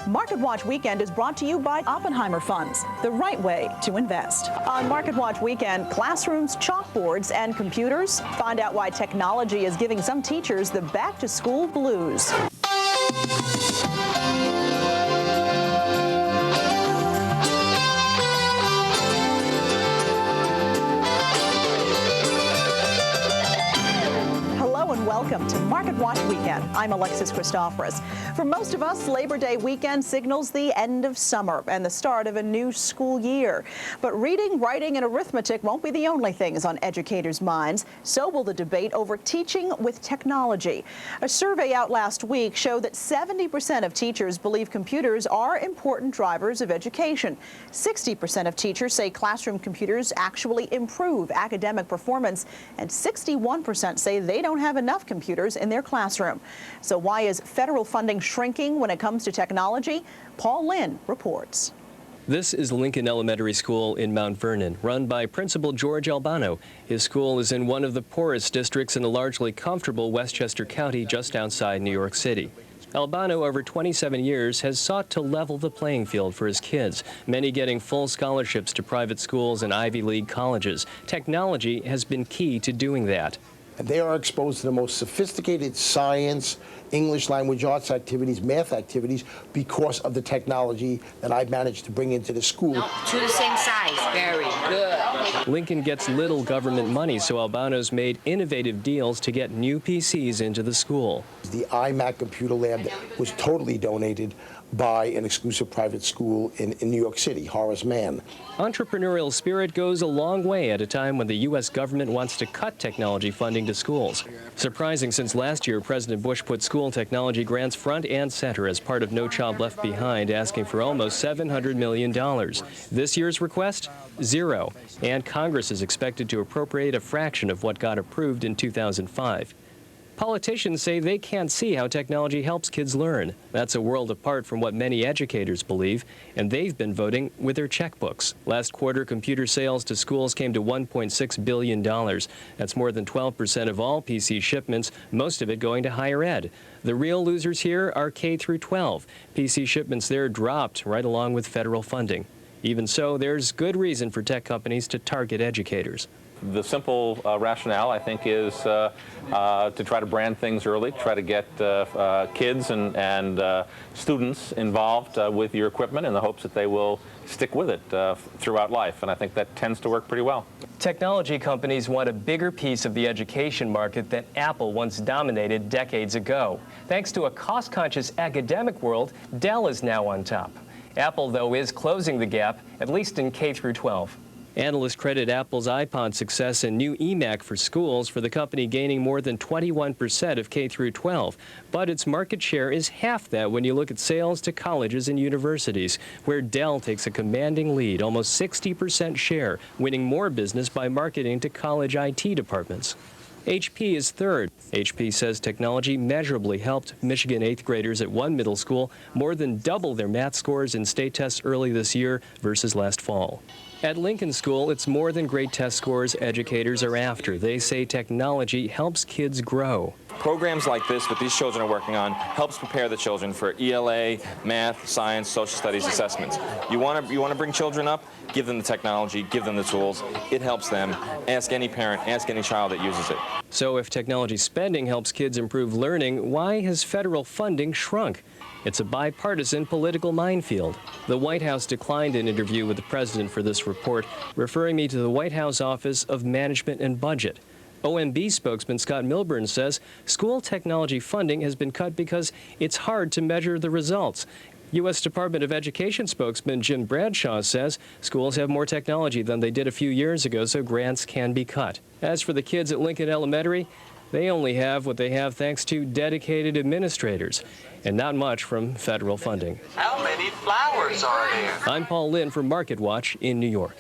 Market Watch Weekend is brought to you by Oppenheimer Funds, the right way to invest. On Market Watch Weekend, classrooms, chalkboards, and computers. Find out why technology is giving some teachers the back-to-school blues. Welcome to Market Watch Weekend. I'm Alexis Christoforous. For most of us, Labor Day weekend signals the end of summer and the start of a new school year. But reading, writing, and arithmetic won't be the only things on educators' minds. So will the debate over teaching with technology. A survey out last week showed that 70% of teachers believe computers are important drivers of education. 60% of teachers say classroom computers actually improve academic performance, and 61% say they don't have enough computers in their classroom. So why is federal funding shrinking when it comes to technology? Paul Lynn reports. This is Lincoln Elementary School in Mount Vernon, run by Principal George Albano. His school is in one of the poorest districts in a largely comfortable Westchester County just outside New York City. Albano, over 27 years, has sought to level the playing field for his kids, many getting full scholarships to private schools and Ivy League colleges. Technology has been key to doing that. And they are exposed to the most sophisticated science, English language arts activities, math activities because of the technology that I've managed to bring into the school. No, two the same size. Very good. Lincoln gets little government money, so Albano's made innovative deals to get new PCs into the school. The iMac computer lab was totally donated by an exclusive private school in New York City, Horace Mann. Entrepreneurial spirit goes a long way at a time when the U.S. government wants to cut technology funding to schools. Surprising, since last year, President Bush put school technology grants front and center as part of No Child Left Behind, asking for almost $700 million. This year's request? Zero. And Congress is expected to appropriate a fraction of what got approved in 2005. Politicians say they can't see how technology helps kids learn. That's a world apart from what many educators believe, and they've been voting with their checkbooks. Last quarter, computer sales to schools came to $1.6 billion. That's more than 12% of all PC shipments, most of it going to higher ed. The real losers here are K through 12. PC shipments there dropped right along with federal funding. Even so, there's good reason for tech companies to target educators. The simple rationale, I think, is to try to brand things early, try to get kids and students involved with your equipment in the hopes that they will stick with it throughout life, and I think that tends to work pretty well. Technology companies want a bigger piece of the education market than Apple once dominated decades ago. Thanks to a cost-conscious academic world, Dell is now on top. Apple, though, is closing the gap, at least in K through 12. Analysts credit Apple's iPod success and new eMac for schools for the company gaining more than 21% of K through 12. But its market share is half that when you look at sales to colleges and universities, where Dell takes a commanding lead, almost 60% share, winning more business by marketing to college IT departments. HP is third. HP says technology measurably helped Michigan 8th graders at one middle school more than double their math scores in state tests early this year versus last fall. At Lincoln School, it's more than great test scores educators are after. They say technology helps kids grow. Programs like this that these children are working on helps prepare the children for ELA, math, science, social studies assessments. You want to bring children up, give them the technology, give them the tools. It helps them. Ask any parent, ask any child that uses it. So if technology spending helps kids improve learning, why has federal funding shrunk? It's a bipartisan political minefield. The White House declined an interview with the president for this report, referring me to the White House Office of Management and Budget. OMB spokesman Scott Milburn says school technology funding has been cut because it's hard to measure the results. U.S. Department of Education spokesman Jim Bradshaw says schools have more technology than they did a few years ago, so grants can be cut. As for the kids at Lincoln Elementary, they only have what they have thanks to dedicated administrators, and not much from federal funding. How many flowers are there? I'm Paul Lynn for Market Watch in New York.